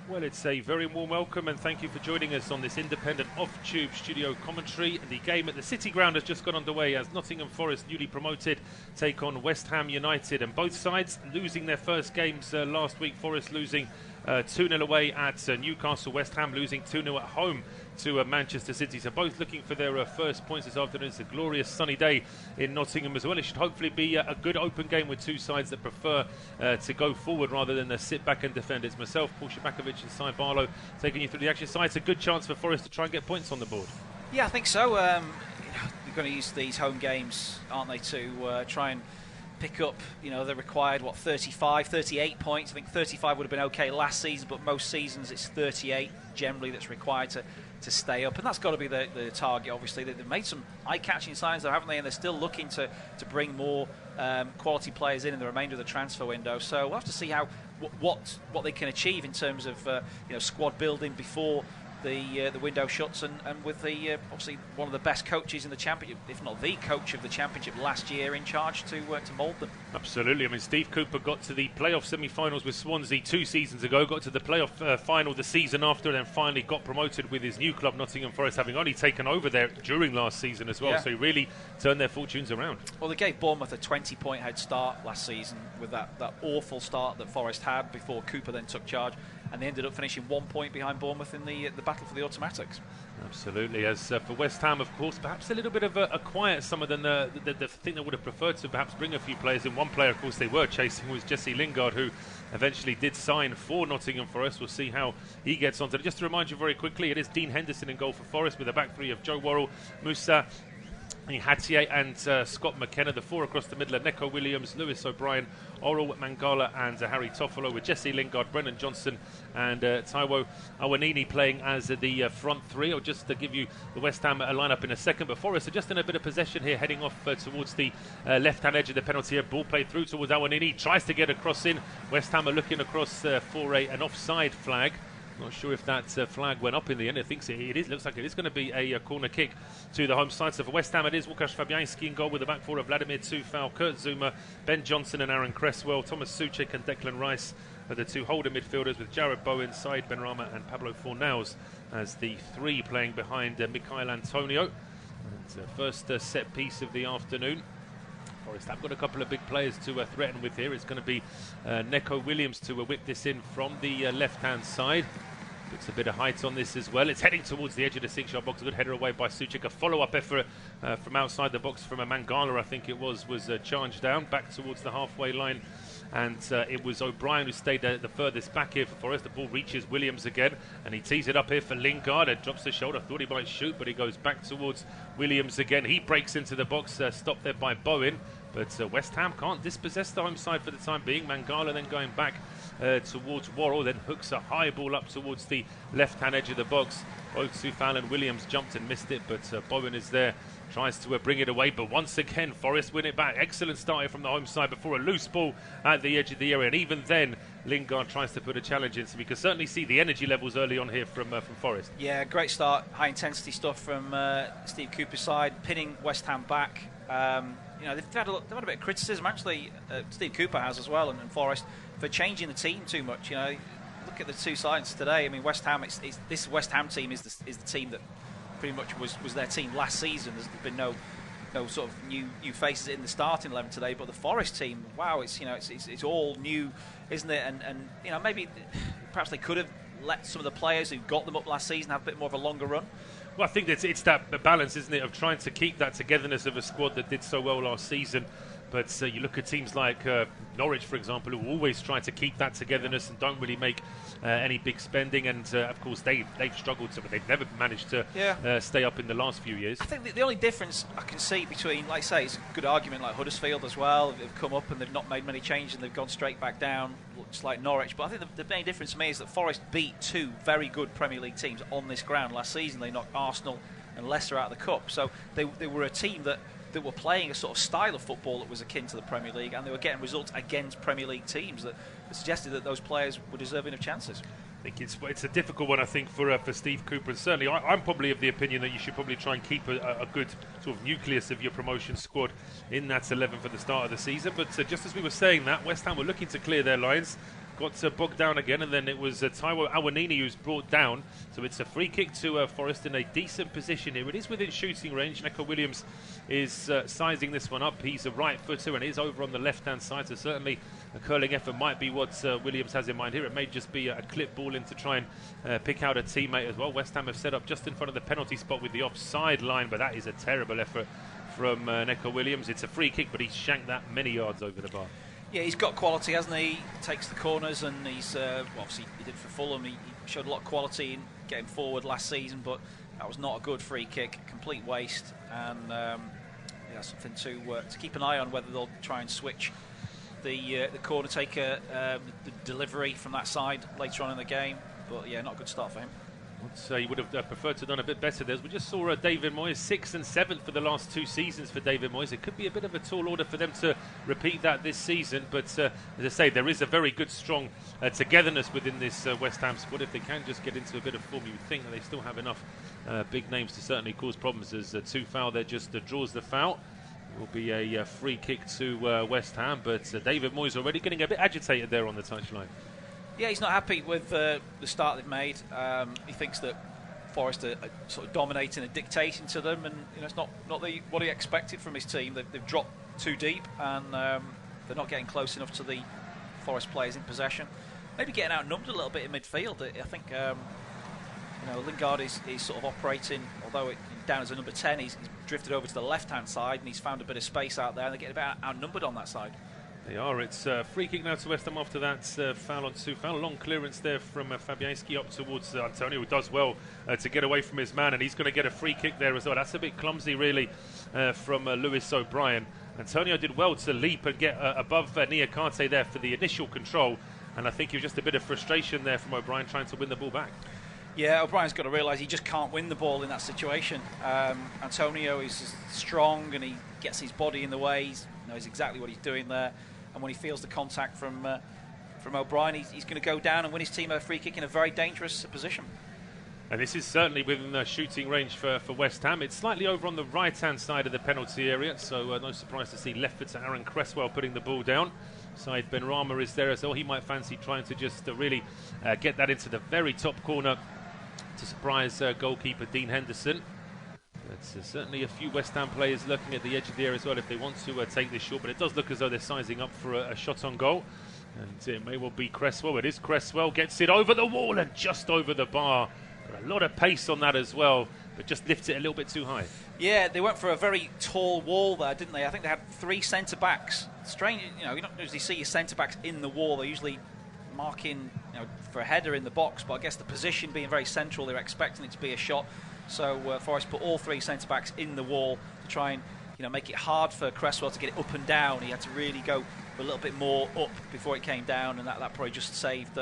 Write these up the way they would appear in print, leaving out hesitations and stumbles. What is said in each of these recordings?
Well, it's a very warm welcome and thank you for joining us on this independent off-tube studio commentary. The game at the City Ground has just got underway as Nottingham Forest, newly promoted, take on West Ham United, and both sides losing their first games last week. Forest losing 2-0 away at Newcastle, West Ham losing 2-0 at home to Manchester City. So both looking for their first points this afternoon. It's a glorious sunny day in Nottingham as well. It should hopefully be a good open game with two sides that prefer to go forward rather than sit back and defend. It's myself, Paul Szczerbakowicz, and Cy Barlow taking you through the action side. It's a good chance for Forest to try and get points on the board. Yeah, I think so. They're going to use these home games, aren't they, to try and pick up, they're required, 35, 38 points. I think 35 would have been okay last season, but most seasons it's 38 generally that's required to stay up, and that's got to be the target. Obviously, they've made some eye-catching signs though, haven't they? And they're still looking to bring more quality players in the remainder of the transfer window. So we'll have to see how what they can achieve in terms of squad building before the window shuts, and with the obviously one of the best coaches in the championship, if not the coach of the championship last year, in charge to mould them. Absolutely. I mean, Steve Cooper got to the playoff semi-finals with Swansea 2 seasons ago, got to the playoff final the season after, and then finally got promoted with his new club, Nottingham Forest, having only taken over there during last season as well. Yeah. So he really turned their fortunes around. Well, they gave Bournemouth a 20-point head start last season with that awful start that Forest had before Cooper then took charge, and they ended up finishing 1 point behind Bournemouth in the battle for the automatics. Absolutely. As for West Ham, of course, perhaps a little bit of a quiet summer than the thing they would have preferred to perhaps bring a few players in. One player, of course, they were chasing was Jesse Lingard, who eventually did sign for Nottingham Forest. We'll see how he gets on. Just to remind you very quickly, it is Dean Henderson in goal for Forest with a back three of Joe Worrell, Musa Hatier and Scott McKenna. The four across the middle are Neco Williams, Lewis O'Brien, Oral Mangala and Harry Toffolo, with Jesse Lingard, Brennan Johnson and Taiwo Awoniyi playing as the front three. I'll just give you the West Ham lineup in a second, but Forest are just in a bit of possession here, heading off towards the left-hand edge of the penalty area. Ball played through towards Awoniyi, tries to get a cross in. West Ham are looking across for an offside flag. Not sure if that flag went up in the end. I think it is. Looks like it is going to be a corner kick to the home side. So for West Ham, it is Łukasz Fabiański in goal with the back four of Vladimir Coufal, Kurt Zuma, Ben Johnson and Aaron Cresswell. Thomas Souček and Declan Rice are the two holder midfielders, with Jared Bowen, Said Benrahma and Pablo Fornals as the three playing behind Michail Antonio. And, first set piece of the afternoon. Forest have got a couple of big players to threaten with here. It's going to be Neco Williams to whip this in from the left-hand side. Puts a bit of height on this as well. It's heading towards the edge of the 6-yard box. A good header away by Souček. A follow-up effort from outside the box from a Mangala, I think it was charged down back towards the halfway line. And it was O'Brien who stayed the furthest back here for Forest. The ball reaches Williams again, and he tees it up here for Lingard. It drops the shoulder. Thought he might shoot, but he goes back towards Williams again. He breaks into the box, stopped there by Bowen. But West Ham can't dispossess the home side for the time being. Mangala then going back towards Worrell, then hooks a high ball up towards the left-hand edge of the box. Both Coufal and Williams jumped and missed it, but Bowen is there. Tries to bring it away, but once again Forest win it back. Excellent start here from the home side before a loose ball at the edge of the area, and even then Lingard tries to put a challenge in. So we can certainly see the energy levels early on here from Forest. Yeah, great start, high intensity stuff from Steve Cooper's side, pinning West Ham back. They've had a bit of criticism actually. Steve Cooper has as well, and Forest, for changing the team too much. Look at the two sides today. I mean, West Ham. This West Ham team is the team that pretty much was their team last season. There's been no sort of new faces in the starting 11 today, but the Forest team, wow, it's all new, isn't it? And maybe perhaps they could have let some of the players who got them up last season have a bit more of a longer run. Well, I think it's that balance, isn't it, of trying to keep that togetherness of a squad that did so well last season. But you look at teams like Norwich, for example, who always try to keep that togetherness and don't really make any big spending. And, of course, they've struggled, but they've never managed to stay up in the last few years. I think the only difference I can see between, like I say, it's a good argument like Huddersfield as well. They've come up and they've not made many changes and they've gone straight back down, just like Norwich. But I think the main difference to me is that Forest beat two very good Premier League teams on this ground last season. They knocked Arsenal and Leicester out of the Cup. So they were a team that were playing a sort of style of football that was akin to the Premier League, and they were getting results against Premier League teams that suggested that those players were deserving of chances. I think it's a difficult one, I think, for Steve Cooper, and certainly I'm probably of the opinion that you should probably try and keep a good sort of nucleus of your promotion squad in that 11 for the start of the season. But just as we were saying that, West Ham were looking to clear their lines. got bogged down again, and then it was Taiwo Awoniyi who's brought down. So it's a free kick to Forest in a decent position here. It is within shooting range. Neco Williams is sizing this one up. He's a right footer and is over on the left-hand side, so certainly a curling effort might be what Williams has in mind here. It may just be a clip ball in to try and pick out a teammate as well. West Ham have set up just in front of the penalty spot with the offside line, but that is a terrible effort from Neco Williams. It's a free kick, but he's shanked that many yards over the bar. Yeah, he's got quality, hasn't he? Takes the corners, and he's obviously he did for Fulham. He showed a lot of quality in getting forward last season, but that was not a good free kick, complete waste, and yeah, something to keep an eye on whether they'll try and switch the corner taker, the delivery from that side later on in the game. But yeah, not a good start for him. I'd say you would have preferred to have done a bit better there. We just saw David Moyes 6th and 7th for the last 2 seasons for David Moyes. It could be a bit of a tall order for them to repeat that this season, but as I say, there is a very good, strong togetherness within this West Ham squad. If they can just get into a bit of form, you would think that they still have enough big names to certainly cause problems. As Toffolo there just draws the foul. It will be a free kick to West Ham, but David Moyes already getting a bit agitated there on the touchline. Yeah, he's not happy with the start they've made. He thinks that Forest are sort of dominating and dictating to them, and it's not what he expected from his team. They've dropped too deep, and they're not getting close enough to the Forest players in possession. Maybe getting outnumbered a little bit in midfield. I think Lingard is sort of operating, although down as a number 10, he's drifted over to the left-hand side, and he's found a bit of space out there, and they're getting a bit outnumbered on that side. They are. It's a free kick now to West Ham after that foul on Toffolo. Long clearance there from Fabianski up towards Antonio, who does well to get away from his man, and he's going to get a free kick there as well. That's a bit clumsy, really, from Lewis O'Brien. Antonio did well to leap and get above Niakate there for the initial control, and I think it was just a bit of frustration there from O'Brien trying to win the ball back. Yeah, O'Brien's got to realise he just can't win the ball in that situation. Antonio is strong, and he gets his body in the way. He knows exactly what he's doing there. And when he feels the contact from O'Brien, he's going to go down and win his team a free kick in a very dangerous position. And this is certainly within the shooting range for West Ham. It's slightly over on the right-hand side of the penalty area, so no surprise to see left footer Aaron Cresswell putting the ball down. Side Benrahma is there as well. He might fancy trying to just really get that into the very top corner to surprise goalkeeper Dean Henderson. There's certainly a few West Ham players looking at the edge of the area as well if they want to take this shot, but it does look as though they're sizing up for a shot on goal. And it may well be Cresswell. It is Cresswell, gets it over the wall and just over the bar. Got a lot of pace on that as well, but just lifts it a little bit too high. Yeah, they went for a very tall wall there, didn't they? I think they had 3 centre-backs. Strange, you don't usually see your centre-backs in the wall. They're usually marking for a header in the box, but I guess the position being very central, they're expecting it to be a shot. So Forest put all 3 centre-backs in the wall to try and make it hard for Cresswell to get it up and down. He had to really go a little bit more up before it came down, and that probably just saved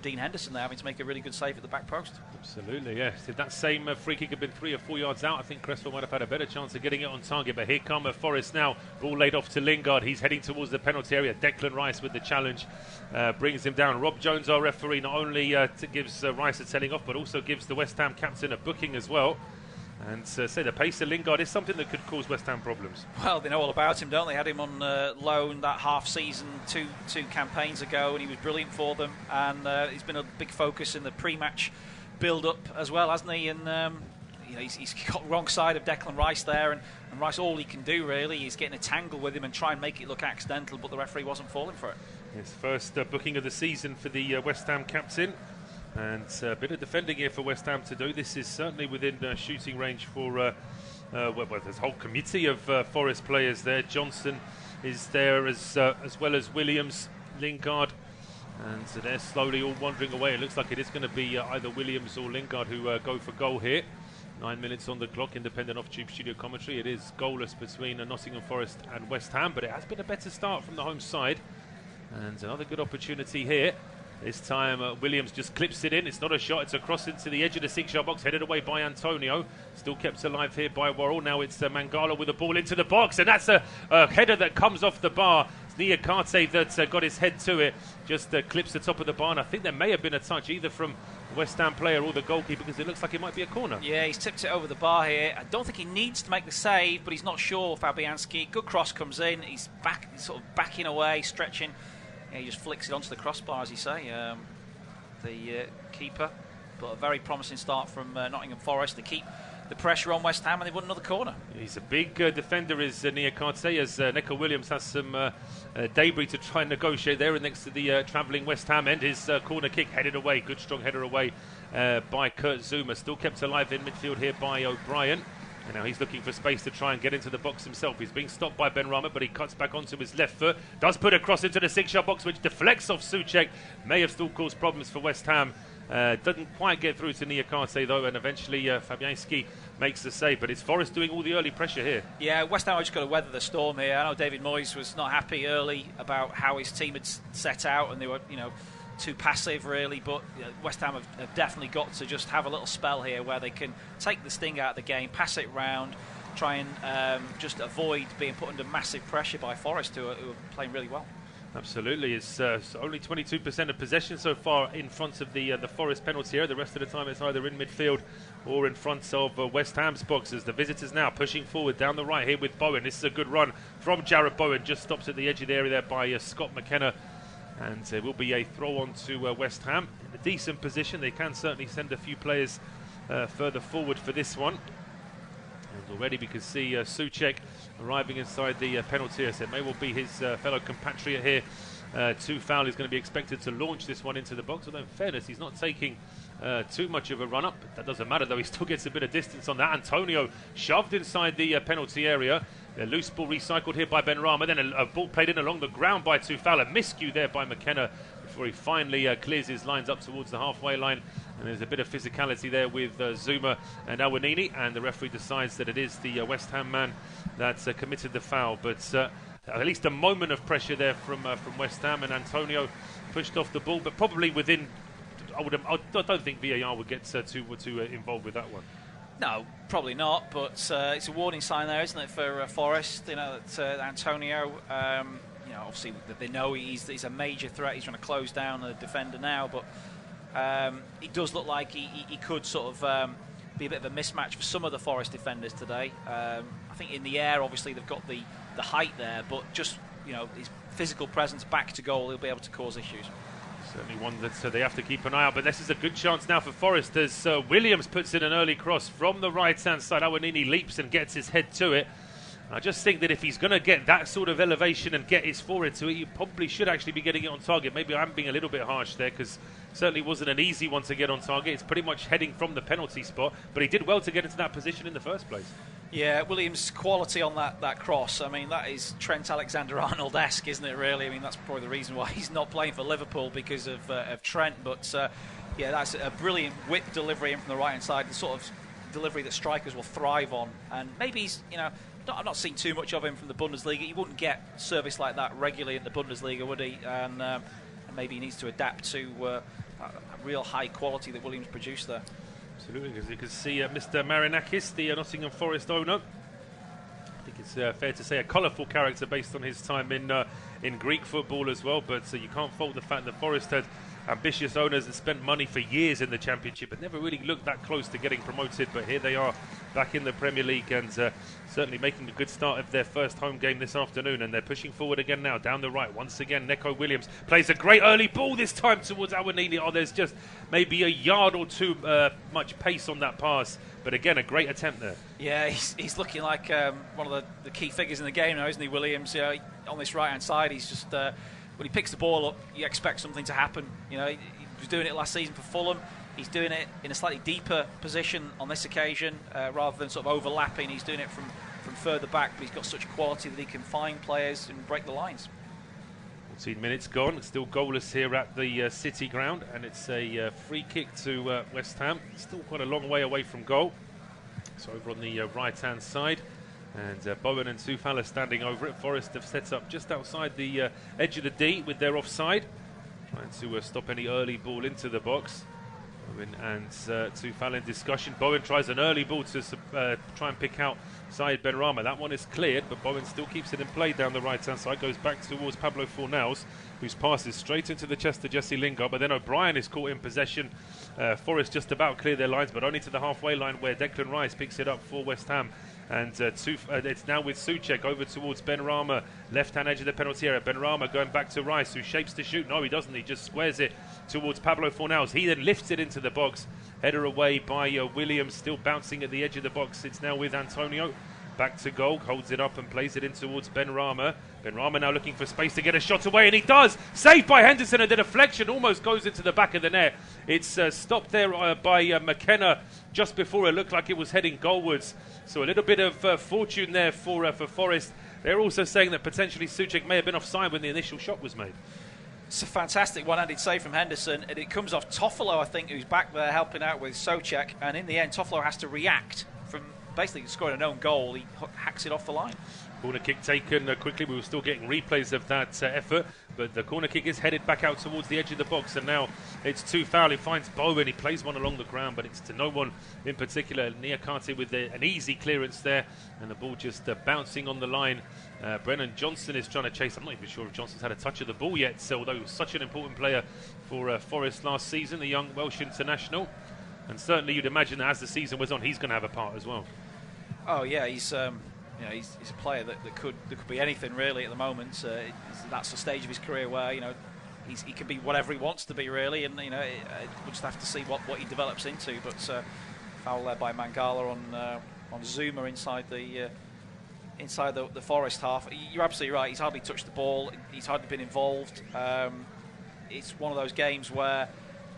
Dean Henderson there having to make a really good save at the back post. Absolutely, yes. If that same free kick had been 3 or 4 yards out, I think Cresswell might have had a better chance of getting it on target. But here come Forest now. Ball laid off to Lingard. He's heading towards the penalty area. Declan Rice with the challenge brings him down. Rob Jones, our referee, not only gives Rice a telling off, but also gives the West Ham captain a booking as well. And say the pace of Lingard is something that could cause West Ham problems. Well, they know all about him, don't they? Had him on loan that half season two campaigns ago, and he was brilliant for them. And he's been a big focus in the pre-match build-up as well, hasn't he? And he's got wrong side of Declan Rice there, and Rice, all he can do really is get in a tangle with him and try and make it look accidental, but the referee wasn't falling for it. His first booking of the season for the West Ham captain. And a bit of defending here for West Ham to do. This is certainly within shooting range for there's a whole committee of Forest players there. Johnson is there as well as Williams, Lingard, and so they're slowly all wandering away. It looks like it is going to be either Williams or Lingard who go for goal here. 9 minutes on the clock, independent off-tube studio commentary. It is goalless between Nottingham Forest and West Ham, but it has been a better start from the home side. And another good opportunity here. This time Williams just clips it in. It's not a shot, it's a cross into the edge of the 6-yard box, headed away by Antonio. Still kept alive here by Worrell. Now it's Mangala with the ball into the box, and that's a header that comes off the bar. It's Niakate that got his head to it, just clips the top of the bar. And I think there may have been a touch either from the West Ham player or the goalkeeper, because it looks like it might be a corner. Yeah, he's tipped it over the bar here. I don't think he needs to make the save, but he's not sure, Fabianski. Good cross comes in, he's sort of backing away, stretching. he just flicks it onto the crossbar, as you say, the keeper. But a very promising start from Nottingham Forest to keep the pressure on West Ham, and they won another corner. He's a big defender, is Niakate, as Neco Williams has some debris to try and negotiate there next to the travelling West Ham end. His corner kick headed away, good strong header away by Kurt Zuma, still kept alive in midfield here by O'Brien. And now he's looking for space to try and get into the box himself. He's being stopped by Benrahma, but he cuts back onto his left foot. Does put a cross into the 6-yard box, which deflects off Souček. May have still caused problems for West Ham. Doesn't quite get through to Niakate, though, and eventually Fabianski makes the save. But it's Forest doing all the early pressure here. Yeah, West Ham have just got to weather the storm here. I know David Moyes was not happy early about how his team had set out, and they were, too passive, really. But West Ham have definitely got to just have a little spell here where they can take the sting out of the game, pass it round, try and just avoid being put under massive pressure by Forest, who are playing really well. Absolutely. It's only 22% of possession so far in front of the Forest penalty area. The rest of the time it's either in midfield or in front of West Ham's boxes. The visitors now pushing forward down the right here with Bowen. This is a good run from Jarrod Bowen. Just stops at the edge of the area there by Scott McKenna. And it will be a throw on to West Ham. In a decent position. They can certainly send a few players further forward for this one. And already we can see Souček arriving inside the penalty area. So it may well be his fellow compatriot here. Toufal is going to be expected to launch this one into the box. Although in fairness, he's not taking too much of a run up. But that doesn't matter, though. He still gets a bit of distance on that. Antonio shoved inside the penalty area. A loose ball recycled here by Benrahma. Then a ball played in along the ground by Toufal. A miscue there by McKenna before he finally clears his lines up towards the halfway line. And there's a bit of physicality there with Zuma and Awoniyi, and the referee decides that it is the West Ham man that's committed the foul. But at least a moment of pressure there from West Ham, and Antonio pushed off the ball, but probably within. I don't think VAR would get too involved with that one. No, probably not. But it's a warning sign there, isn't it, for Forest? That Antonio. Obviously they know he's a major threat. He's trying to close down the defender now, but. It does look like he could sort of be a bit of a mismatch for some of the Forest defenders today. I think in the air, obviously, they've got the height there, but just his physical presence back to goal, he'll be able to cause issues. Certainly one that they have to keep an eye out, but this is a good chance now for Forest as Williams puts in an early cross from the right-hand side. Awoniyi leaps and gets his head to it. I just think that if he's going to get that sort of elevation and get his forward to it, you probably should actually be getting it on target. Maybe I'm being a little bit harsh there, because certainly wasn't an easy one to get on target. It's pretty much heading from the penalty spot, but he did well to get into that position in the first place. Yeah, Williams' quality on that cross, I mean, that is Trent Alexander-Arnold-esque, isn't it, really? I mean, that's probably the reason why he's not playing for Liverpool, because of Trent. But, that's a brilliant whip delivery in from the right-hand side, the sort of delivery that strikers will thrive on. And maybe he's, I've not seen too much of him from the Bundesliga. He wouldn't get service like that regularly in the Bundesliga, would he? And maybe he needs to adapt to a real high quality that Williams produced there. Absolutely, because you can see Mr. Marinakis, the Nottingham Forest owner. I think it's fair to say a colourful character based on his time in Greek football as well. But you can't fault the fact that Forest had ambitious owners that spent money for years in the Championship but never really looked that close to getting promoted. But here they are back in the Premier League, and certainly making a good start of their first home game this afternoon. And they're pushing forward again now down the right. Once again, Neco Williams plays a great early ball this time towards Awoniyi. Oh, there's just maybe a yard or two much pace on that pass, but again a great attempt there. Yeah, he's looking like one of the key figures in the game now, isn't he, Williams? On this right hand side, he's just when he picks the ball up, you expect something to happen. He was doing it last season for Fulham. He's doing it in a slightly deeper position on this occasion, rather than sort of overlapping. He's doing it from further back, but he's got such quality that he can find players and break the lines. 14 minutes gone. It's still goalless here at the City ground, and it's a free kick to West Ham. Still quite a long way away from goal. It's over on the right-hand side. And Bowen and Toufal are standing over it. Forest have set up just outside the edge of the D with their offside, trying to stop any early ball into the box. Bowen and Toufal in discussion. Bowen tries an early ball to try and pick out Said Benrahma. That one is cleared, but Bowen still keeps it in play down the right-hand side. Goes back towards Pablo Fornals, whose passes straight into the chest of Jesse Lingard. But then O'Brien is caught in possession. Forest just about clear their lines, but only to the halfway line, where Declan Rice picks it up for West Ham. And it's now with Souček over towards Benrahma, left-hand edge of the penalty area. Benrahma going back to Rice, who shapes to shoot. No, he doesn't. He just squares it towards Pablo Fornals. He then lifts it into the box. Header away by Williams, still bouncing at the edge of the box. It's now with Antonio. Back to goal, holds it up and plays it in towards Benrahma. Benrahma now looking for space to get a shot away, and he does! Saved by Henderson, and the deflection almost goes into the back of the net. It's stopped there by McKenna just before it looked like it was heading goalwards. So a little bit of fortune there for Forest. They're also saying that potentially Souček may have been offside when the initial shot was made. It's a fantastic one-handed save from Henderson, and it comes off Toffolo, I think, who's back there helping out with Souček, and in the end Toffolo has to react from basically scoring an own goal. He hacks it off the line. Corner kick taken quickly. We were still getting replays of that effort, but the corner kick is headed back out towards the edge of the box, and now it's too foul. He finds Bowen. He plays one along the ground, but it's to no one in particular. Niakate with an easy clearance there, and the ball just bouncing on the line. Brennan Johnson is trying to chase. I'm not even sure if Johnson's had a touch of the ball yet, so although he was such an important player for Forest last season, the young Welsh international. And certainly you'd imagine that as the season was on, he's going to have a part as well. Oh yeah, he's a player that could be anything really at the moment. That's the stage of his career where he can be whatever he wants to be really, and we'll just have to see what he develops into. But foul there by Mangala on Zuma inside the Forest half. You're absolutely right. He's hardly touched the ball. He's hardly been involved. It's one of those games where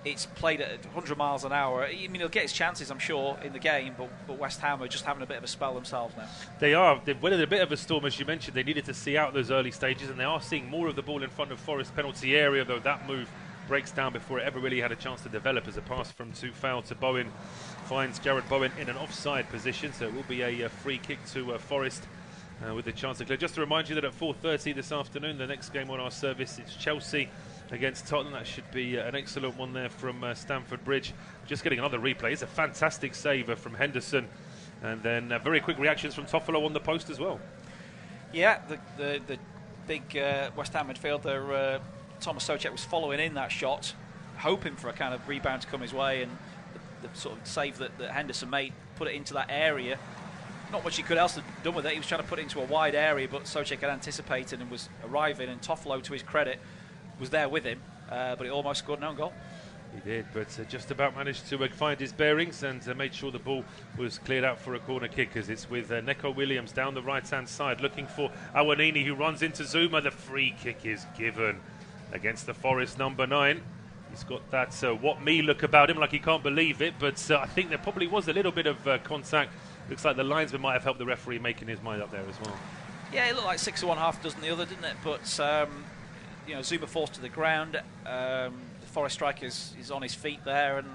it's played at 100 miles an hour. I mean, he'll get his chances, I'm sure, in the game, but West Ham are just having a bit of a spell themselves now. They are. They've weathered a bit of a storm, as you mentioned. They needed to see out those early stages, and they are seeing more of the ball in front of Forest penalty area, though that move breaks down before it ever really had a chance to develop, as a pass from Tufal to Bowen finds Jared Bowen in an offside position, so it will be a free kick to Forest with the chance to clear. Just to remind you that at 4:30 this afternoon, the next game on our service, it's Chelsea against Tottenham. That should be an excellent one there from Stamford Bridge. Just getting another replay. It's a fantastic save from Henderson, and then very quick reactions from Toffolo on the post as well. Yeah, the big West Ham midfielder Thomas Souček was following in that shot, hoping for a kind of rebound to come his way, and the sort of save that Henderson made put it into that area. Not much he could else have done with it. He was trying to put it into a wide area, but Souček had anticipated and was arriving, and Toffolo, to his credit, was there with him, but he almost scored an own goal. He did, but just about managed to find his bearings and made sure the ball was cleared out for a corner kick, as it's with Neco Williams down the right-hand side looking for Awoniyi, who runs into Zuma. The free kick is given against the Forest number 9. He's got that what me look about him, like he can't believe it, but I think there probably was a little bit of contact. Looks like the linesman might have helped the referee making his mind up there as well. Yeah, it looked like 6 of one, half a dozen the other, didn't it? But Zuma forced to the ground. The Forest striker is on his feet there, and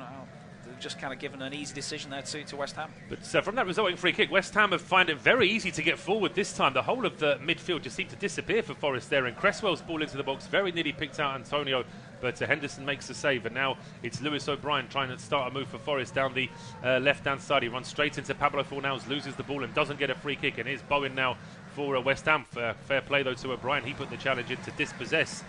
they've just kind of given an easy decision there to West Ham. But from that resulting free kick, West Ham have found it very easy to get forward this time. The whole of the midfield just seemed to disappear for Forest there, and Cresswell's ball into the box very nearly picked out Antonio, but Henderson makes the save, and now it's Lewis O'Brien trying to start a move for Forest down the left-hand side. He runs straight into Pablo Fornals, loses the ball and doesn't get a free kick, and here's Bowen now for West Ham. Fair play though to O'Brien. He put the challenge in to dispossess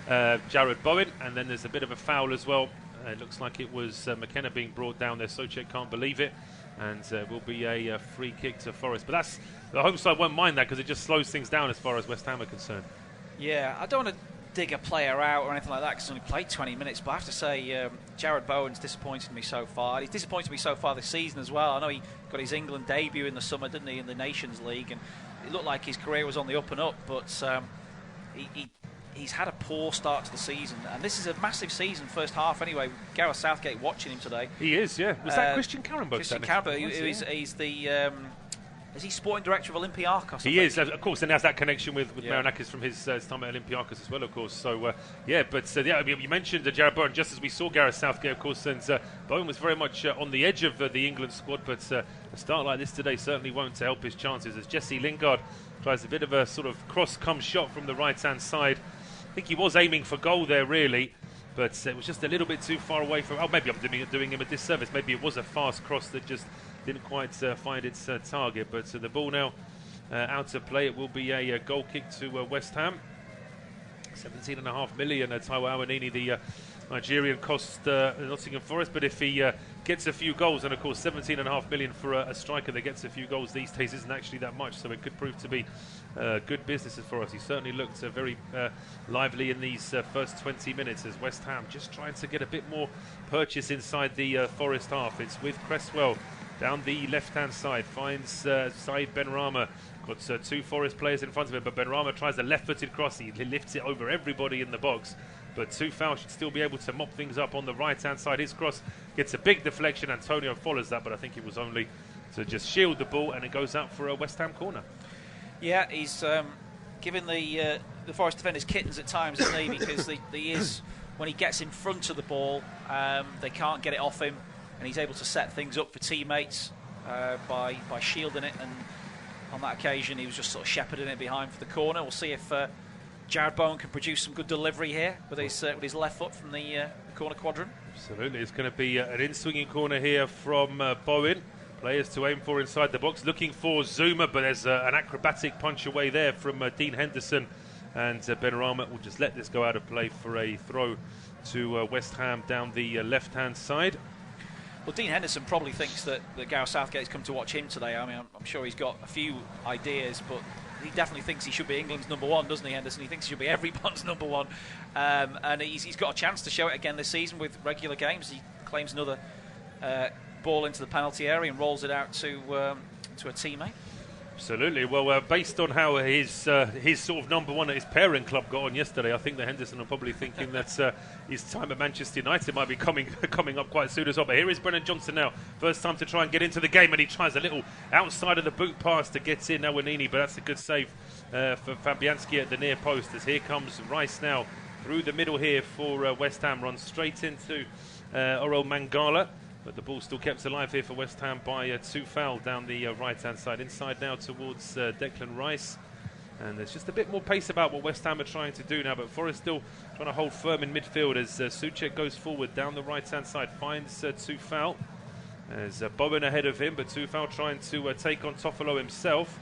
Jared Bowen, and then there's a bit of a foul as well. It looks like it was McKenna being brought down there. Souček can't believe it, and will be a free kick to Forest. But that's the home side won't mind that, because it just slows things down as far as West Ham are concerned. Yeah, I don't want to dig a player out or anything like that, because he's only played 20 minutes, but I have to say Jared Bowen's disappointed me so far. He's disappointed me so far this season as well. I know he got his England debut in the summer, didn't he, in the Nations League, and it looked like his career was on the up and up, but he's had a poor start to the season, and this is a massive season, first half anyway. Gareth Southgate watching him today. He is, yeah. Was that Christian Karrenberg? Christian Karrenberg, he's the... is he sporting director of Olympiacos? He is, of course, and has that connection with Marinakis from his time at Olympiacos as well, of course. So, you mentioned Jared Bowen, just as we saw Gareth Southgate, of course, and Bowen was very much on the edge of the England squad, but a start like this today certainly won't help his chances, as Jesse Lingard tries a bit of a sort of cross-come shot from the right-hand side. I think he was aiming for goal there, really, but it was just a little bit too far away from... Oh, maybe I'm doing him a disservice. Maybe it was a fast cross that just didn't quite find its target. But the ball now out of play. It will be a goal kick to West Ham. 17.5 million. Taiwo Awoniyi, the Nigerian cost Nottingham Forest, but if he gets a few goals, and of course 17.5 million for a striker that gets a few goals these days isn't actually that much, so it could prove to be good business for us. He certainly looked very lively in these first 20 minutes as West Ham just trying to get a bit more purchase inside the Forest half. It's with Cresswell down the left-hand side, finds Said Benrahma. Got two Forest players in front of him, but Benrahma tries a left-footed cross. He lifts it over everybody in the box. But Tufal should still be able to mop things up on the right-hand side. His cross gets a big deflection. Antonio follows that, but I think it was only to just shield the ball, and it goes out for a West Ham corner. Yeah, he's giving the Forest defenders kittens at times, isn't he? Because he is, when he gets in front of the ball, they can't get it off him, and he's able to set things up for teammates by shielding it. And on that occasion, he was just sort of shepherding it behind for the corner. We'll see if Jared Bowen can produce some good delivery here with his left foot from the corner quadrant. Absolutely, it's going to be an in-swinging corner here from Bowen. Players to aim for inside the box, looking for Zuma, but there's an acrobatic punch away there from Dean Henderson, and Benrahma will just let this go out of play for a throw to West Ham down the left-hand side. Well, Dean Henderson probably thinks that Gareth Southgate's come to watch him today. I mean, I'm sure he's got a few ideas, but he definitely thinks he should be England's number one, doesn't he, Henderson? He thinks he should be everyone's number one. And he's got a chance to show it again this season with regular games. He claims another ball into the penalty area and rolls it out to a teammate. Absolutely. Well, based on how his sort of number one at his parent club got on yesterday, I think that Henderson are probably thinking that his time at Manchester United might be coming up quite soon as well. But here is Brennan Johnson now. First time to try and get into the game, and he tries a little outside of the boot pass to get in Awoniyi, but that's a good save for Fabianski at the near post. As here comes Rice now through the middle here for West Ham, runs straight into Orel Mangala. But the ball still kept alive here for West Ham by Tufal down the right-hand side. Inside now towards Declan Rice. And there's just a bit more pace about what West Ham are trying to do now. But Forest still trying to hold firm in midfield as Souček goes forward down the right-hand side. Finds Tufal. There's Bowen ahead of him, but Tufal trying to take on Toffolo himself.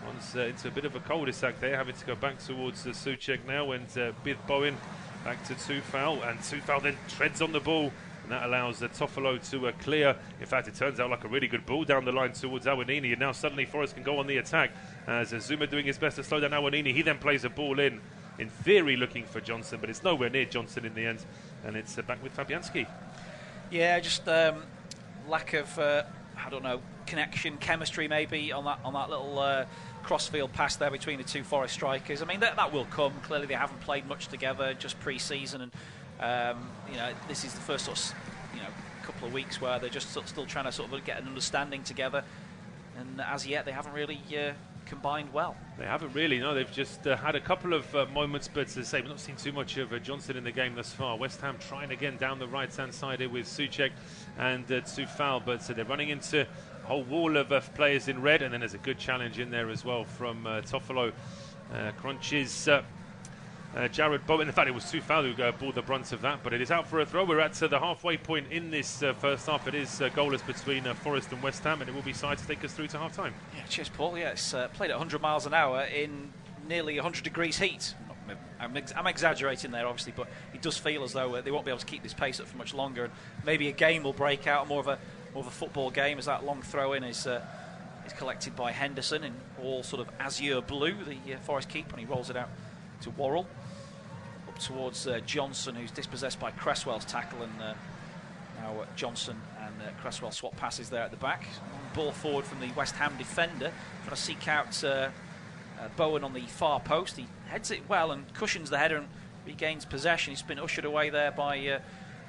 Runs into a bit of a cul-de-sac there, having to go back towards Souček now. And with Bowen back to Tufal. And Tufal then treads on the ball. And that allows Toffolo to clear. In fact, it turns out like a really good ball down the line towards Awoniyi. And now suddenly Forest can go on the attack. As Zuma doing his best to slow down Awoniyi. He then plays a ball in theory looking for Johnson, but it's nowhere near Johnson in the end. And it's back with Fabianski. Yeah, just lack of, I don't know, connection, chemistry maybe on that little crossfield pass there between the two Forest strikers. I mean, that will come. Clearly they haven't played much together, just pre-season, and this is the first sort of, couple of weeks where they're just still trying to sort of get an understanding together, and as yet they haven't really combined well. They haven't really, no. They've just had a couple of moments, but as I say, we've not seen too much of Johnson in the game thus far. West Ham trying again down the right-hand side here with Souček and Tufal, but they're running into a whole wall of players in red, and then there's a good challenge in there as well from Toffolo. Crunches Jared Bowen. In fact, it was Tufal who bore the brunt of that, but it is out for a throw. We're at the halfway point in this first half. It is goalless between Forest and West Ham, and it will be side to take us through to half-time. Yeah, cheers, Paul. Yeah, it's played at 100 miles an hour in nearly 100 degrees heat. I'm exaggerating there, obviously, but it does feel as though they won't be able to keep this pace up for much longer, and maybe a game will break out, more of a football game, as that long throw-in is collected by Henderson in all sort of azure blue, the Forest keeper, and he rolls it out to Worrell. Towards Johnson, who's dispossessed by Cresswell's tackle, and now Johnson and Cresswell swap passes there at the back. Ball forward from the West Ham defender, trying to seek out Bowen on the far post. He heads it well and cushions the header and regains possession. He's been ushered away there by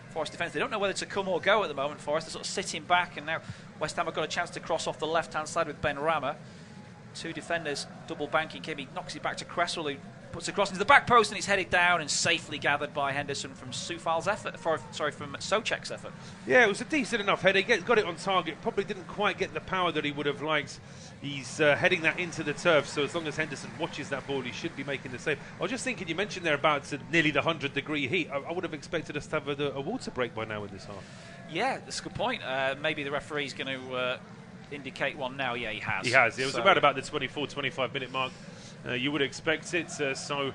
Forest defence. They don't know whether to come or go at the moment. Forest are sort of sitting back, and now West Ham have got a chance to cross off the left-hand side with Benrahma. Two defenders double banking him. He knocks it back to Cresswell, who puts it across into the back post, and it's headed down and safely gathered by Henderson from Soufal's effort. From Souček's effort. Yeah, it was a decent enough header. He got it on target. Probably didn't quite get the power that he would have liked. He's heading that into the turf, so as long as Henderson watches that ball, he should be making the save. I was just thinking, you mentioned there about nearly the 100-degree heat. I would have expected us to have a water break by now in this half. Yeah, that's a good point. Maybe the referee's going to indicate one now. Yeah, he has. He has. It was around about the 24-25 minute mark. You would expect it. So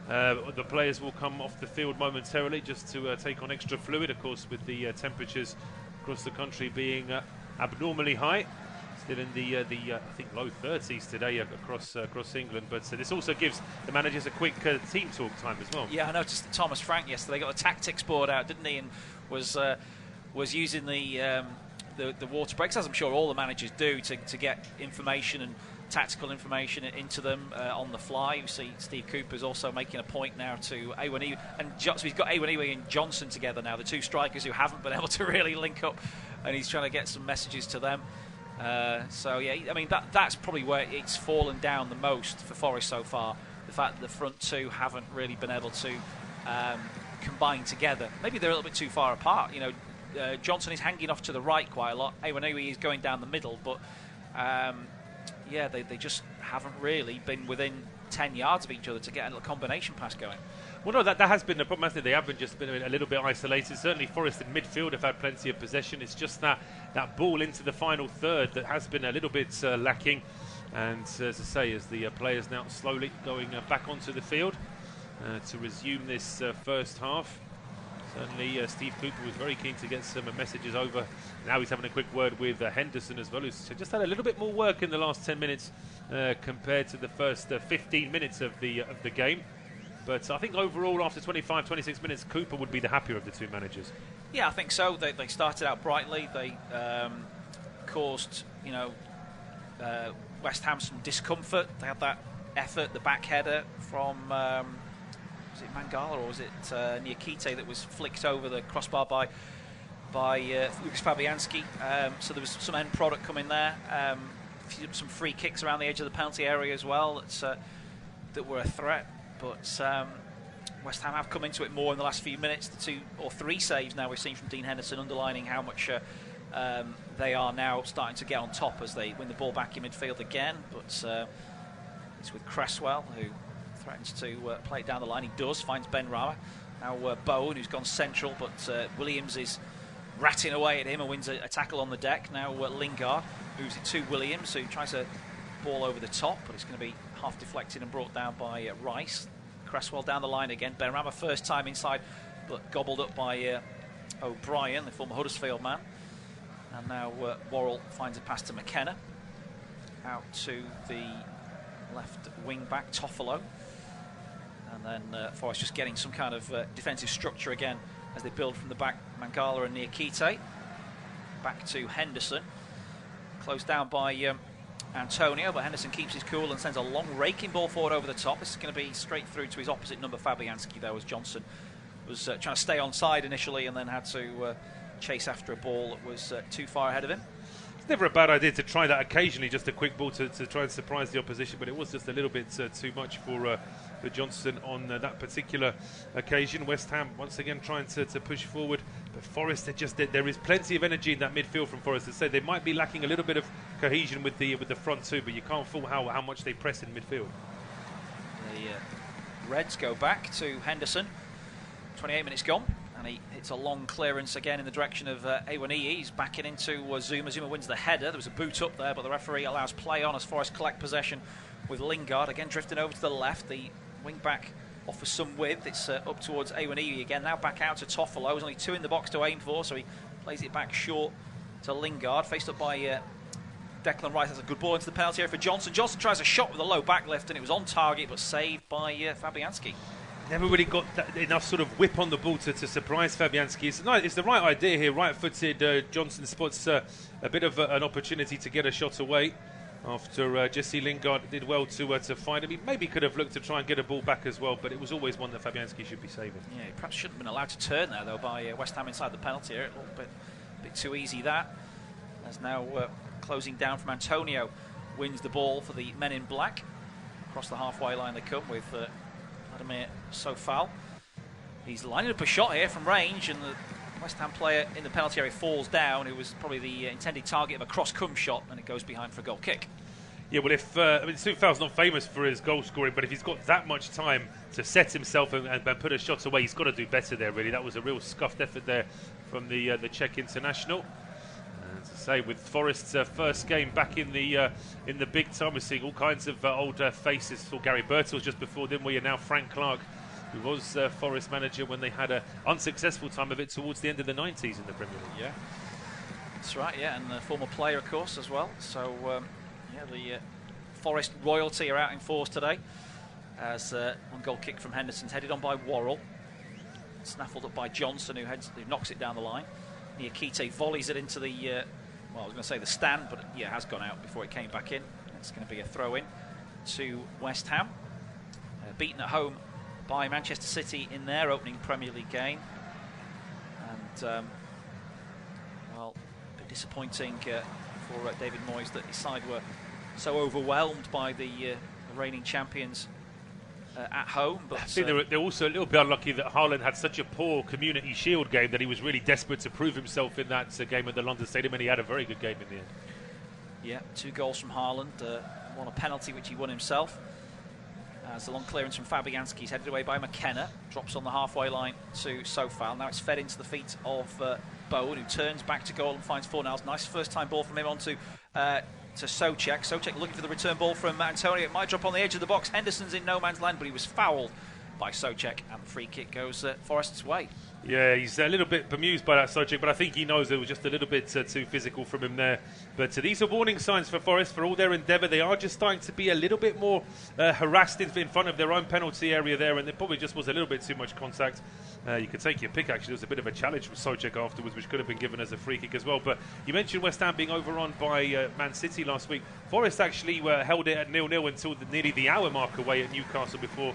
The players will come off the field momentarily just to take on extra fluid, of course, with the temperatures across the country being abnormally high. Still in the I think low 30s today across England, but this also gives the managers a quick team talk time as well. Yeah, I noticed that Thomas Frank yesterday got a tactics board out, didn't he, and was using the water breaks, as I'm sure all the managers do, to get information and tactical information into them on the fly. You see Steve Cooper's also making a point now to Awoniyi, and so he's got Awoniyi and Johnson together now, the two strikers who haven't been able to really link up, and he's trying to get some messages to them. So yeah, I mean that's probably where it's fallen down the most for Forest so far. The fact that the front two haven't really been able to combine together. Maybe they're a little bit too far apart. You know, Johnson is hanging off to the right quite a lot. Awoniyi is going down the middle, but yeah, they just haven't really been within 10 yards of each other to get a little combination pass going. Well, no, that has been the problem. I think they have just been a little bit isolated. Certainly Forest in midfield have had plenty of possession. It's just that ball into the final third that has been a little bit lacking. And as I say, as the players now slowly going back onto the field to resume this first half. Certainly Steve Cooper was very keen to get some messages over. Now he's having a quick word with Henderson as well, who's just had a little bit more work in the last 10 minutes compared to the first 15 minutes of the game. But I think overall, after 25, 26 minutes, Cooper would be the happier of the two managers. Yeah, I think so. They started out brightly. They caused, West Ham some discomfort. They had that effort, the back header from, was it Mangala or was it Niakite that was flicked over the crossbar by Lucas Fabianski. So there was some end product coming there. Some free kicks around the edge of the penalty area as well that were a threat. But West Ham have come into it more in the last few minutes. The 2 or 3 saves now we've seen from Dean Henderson, underlining how much they are now starting to get on top as they win the ball back in midfield again. But it's with Cresswell, who threatens to play it down the line. He does, finds Ben Rama. Now Bowen, who's gone central, but Williams is ratting away at him and wins a tackle on the deck. Now Lingard moves it to Williams, who tries a ball over the top, but it's going to be half deflected and brought down by Rice. Cresswell down the line again. Benrahma first time inside, but gobbled up by O'Brien, the former Huddersfield man. And now Worrell finds a pass to McKenna. Out to the left wing back, Toffolo. And then Forest just getting some kind of defensive structure again as they build from the back. Mangala and Niakite. Back to Henderson. Closed down by Antonio, but Henderson keeps his cool and sends a long raking ball forward over the top. This is going to be straight through to his opposite number, Fabianski, though, as Johnson was trying to stay onside initially and then had to chase after a ball that was too far ahead of him. It's never a bad idea to try that occasionally, just a quick ball to try and surprise the opposition, but it was just a little bit too much for Johnson on that particular occasion. West Ham once again trying to push forward, but Forest, there is plenty of energy in that midfield from Forest. To say they might be lacking a little bit of cohesion with the front two, but you can't fool how much they press in midfield. The Reds go back to Henderson. 28 minutes gone, and he hits a long clearance again in the direction of Awoniyi. He's backing into Zuma. Zuma wins the header. There was a boot up there, but the referee allows play on as Forest collect possession with Lingard again drifting over to the left. The wing back offers some width. It's up towards Awoniyi again. Now back out to Toffolo. There's only 2 in the box to aim for, so he plays it back short to Lingard. Faced up by Declan Rice. That's a good ball into the penalty area for Johnson. Johnson tries a shot with a low back lift, and it was on target, but saved by Fabianski. Never really got enough sort of whip on the ball to surprise Fabianski. It's the right idea here. Right-footed Johnson spots a bit of an opportunity to get a shot away after Jesse Lingard did well to find him. He maybe could have looked to try and get a ball back as well, but it was always one that Fabianski should be saving. Yeah, he perhaps shouldn't have been allowed to turn there, though, by West Ham inside the penalty area. A little bit too easy, that. As now closing down from Antonio, wins the ball for the men in black. Across the halfway line they come with Vladimir Sofal. He's lining up a shot here from range, and the West Ham player in the penalty area falls down, who was probably the intended target of a cross-come shot, and it goes behind for a goal kick. Yeah, well, if Sofal's not famous for his goal scoring, but if he's got that much time to set himself and put a shot away, he's got to do better there, really. That was a real scuffed effort there from the Czech international. As I say, with Forest's first game back in the big time, we're seeing all kinds of old faces. Saw Gary Birtles just before them. We are now Frank Clark who was Forest manager when they had an unsuccessful time of it towards the end of the 90s in the Premier League. Yeah, that's right, yeah, and a former player, of course, as well. So, yeah, the Forest royalty are out in force today as one goal kick from Henderson's headed on by Worrell. Snaffled up by Johnson, who knocks it down the line. Niakite volleys it into the, well, I was going to say the stand, but yeah, it has gone out before it came back in. It's going to be a throw-in to West Ham. Beaten at home by Manchester City in their opening Premier League game. And, well, a bit disappointing for David Moyes that his side were so overwhelmed by the reigning champions at home. But I think they're also a little bit unlucky that Haaland had such a poor Community Shield game that he was really desperate to prove himself in that game at the London Stadium, and he had a very good game in the end. Yeah, 2 goals from Haaland, one a penalty which he won himself. As the long clearance from Fabianski is headed away by McKenna, drops on the halfway line to Sofal. Now it's fed into the feet of Bowen, who turns back to goal and finds Fornals. Nice first time ball from him onto to Souček. Souček looking for the return ball from Antonio. It might drop on the edge of the box. Henderson's in no man's land, but he was fouled by Souček, and the free kick goes Forest's way. Yeah, he's a little bit bemused by that Souček, but I think he knows it was just a little bit too physical from him there. But these are warning signs for Forest. For all their endeavour, they are just starting to be a little bit more harassed in front of their own penalty area there, and there probably just was a little bit too much contact. You could take your pick, actually. There was a bit of a challenge from Souček afterwards, which could have been given as a free kick as well. But you mentioned West Ham being overrun by Man City last week. Forest actually held it at 0-0 until nearly the hour mark away at Newcastle before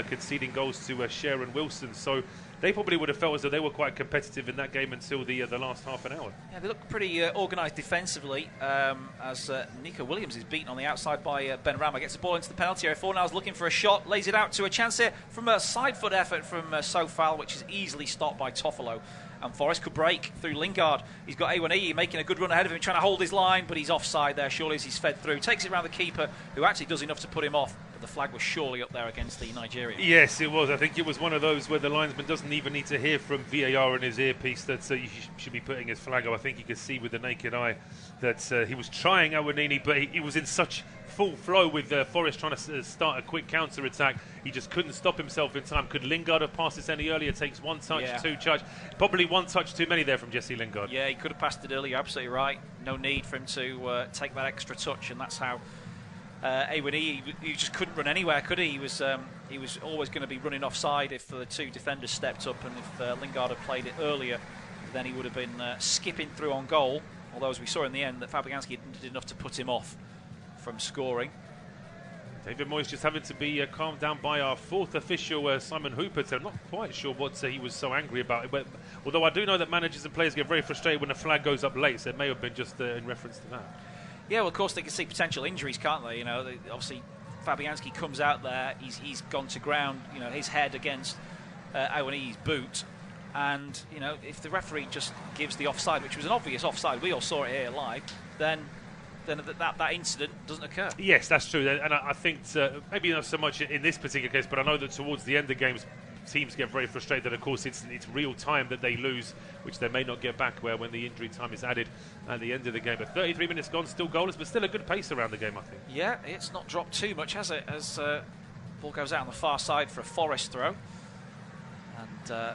conceding goals to Sharon Wilson. So they probably would have felt as though they were quite competitive in that game until the last half an hour. Yeah, they look pretty organised defensively as Nico Williams is beaten on the outside by Ben Rama. Gets the ball into the penalty area. Fornals looking for a shot, lays it out to a chance here from a side foot effort from Sofal, which is easily stopped by Toffolo. And Forest could break through Lingard. He's got Awoniyi making a good run ahead of him, trying to hold his line, but he's offside there, surely, as he's fed through. Takes it around the keeper, who actually does enough to put him off. But the flag was surely up there against the Nigerian. Yes, it was. I think it was one of those where the linesman doesn't even need to hear from VAR in his earpiece that you should be putting his flag up. I think you could see with the naked eye that he was trying Awoniyi, but he was in such full flow with Forest trying to start a quick counter-attack. He just couldn't stop himself in time. Could Lingard have passed this any earlier? Takes one touch, two touch. Probably one touch too many there from Jesse Lingard. Yeah, he could have passed it earlier. You're absolutely right. No need for him to take that extra touch, and that's how Awoniyi, he just couldn't run anywhere, could he? He was always going to be running offside if the 2 defenders stepped up, and if Lingard had played it earlier, then he would have been skipping through on goal. Although, as we saw in the end, that Fabianski did enough to put him off from scoring. David Moyes just having to be calmed down by our 4th official, Simon Hooper. So I'm not quite sure what he was so angry about. But although I do know that managers and players get very frustrated when a flag goes up late, so it may have been just in reference to that. Yeah, well, of course they can see potential injuries, can't they? You know, obviously Fabianski comes out there. He's gone to ground. You know, his head against Awoniyi's boot. And you know, if the referee just gives the offside, which was an obvious offside, we all saw it here live, then that incident doesn't occur. Yes, that's true. And I think maybe not so much in this particular case, but I know that towards the end of games, teams get very frustrated. Of course, it's real time that they lose, which they may not get back when the injury time is added at the end of the game. But 33 minutes gone, still goalless, but still a good pace around the game, I think. Yeah, it's not dropped too much, has it? As ball goes out on the far side for a Forest throw. And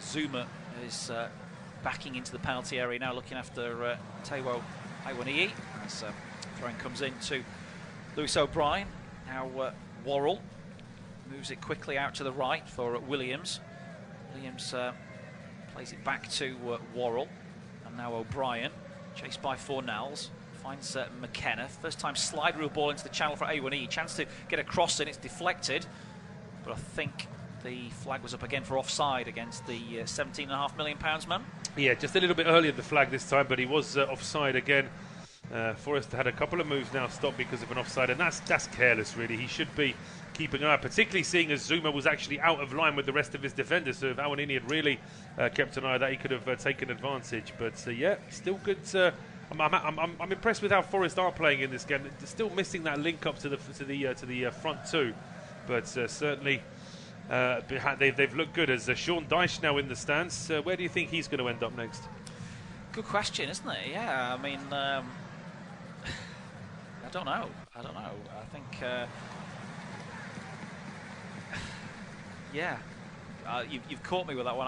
Zuma is backing into the penalty area now, looking after Taiwo Awoniyi. As throwing comes in to Lewis O'Brien. Now Worrell moves it quickly out to the right for Williams. Williams plays it back to Worrell. And now O'Brien, chased by Fornals, finds McKenna. First time slide rule ball into the channel for Awoniyi. Chance to get a cross in, it's deflected. But I think the flag was up again for offside against the £17.5 million man. Yeah, just a little bit earlier the flag this time, but he was offside again. Forrest had a couple of moves now stopped because of an offside, and that's careless, really. He should be keeping an eye, particularly seeing as Zuma was actually out of line with the rest of his defenders. So if Awoniyi had really kept an eye on that, he could have taken advantage. But yeah, still good. I'm impressed with how Forest are playing in this game. They're still missing that link up to the front two, but certainly they've looked good. As Sean Dyche now in the stands, where do you think he's going to end up next? Good question, isn't it? Yeah, I mean, I don't know. I think, yeah, You've caught me with that one.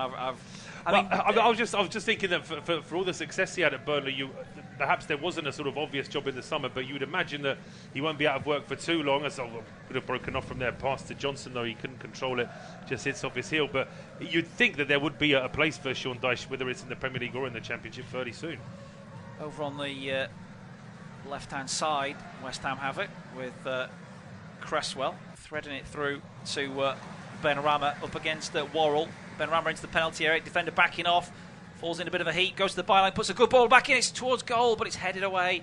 I was just thinking that for all the success he had at Burnley, perhaps there wasn't a sort of obvious job in the summer, but you would imagine that he won't be out of work for too long. As I could have broken off from there, pass to Johnson, though he couldn't control it, just hits off his heel. But you'd think that there would be a place for Sean Dyche, whether it's in the Premier League or in the Championship, fairly soon. Over on the left-hand side, West Ham have it with Cresswell threading it through to Benrahma up against Worrell. Benrahma into the penalty area, defender backing off, falls in a bit of a heat, goes to the byline, puts a good ball back in, it's towards goal, but it's headed away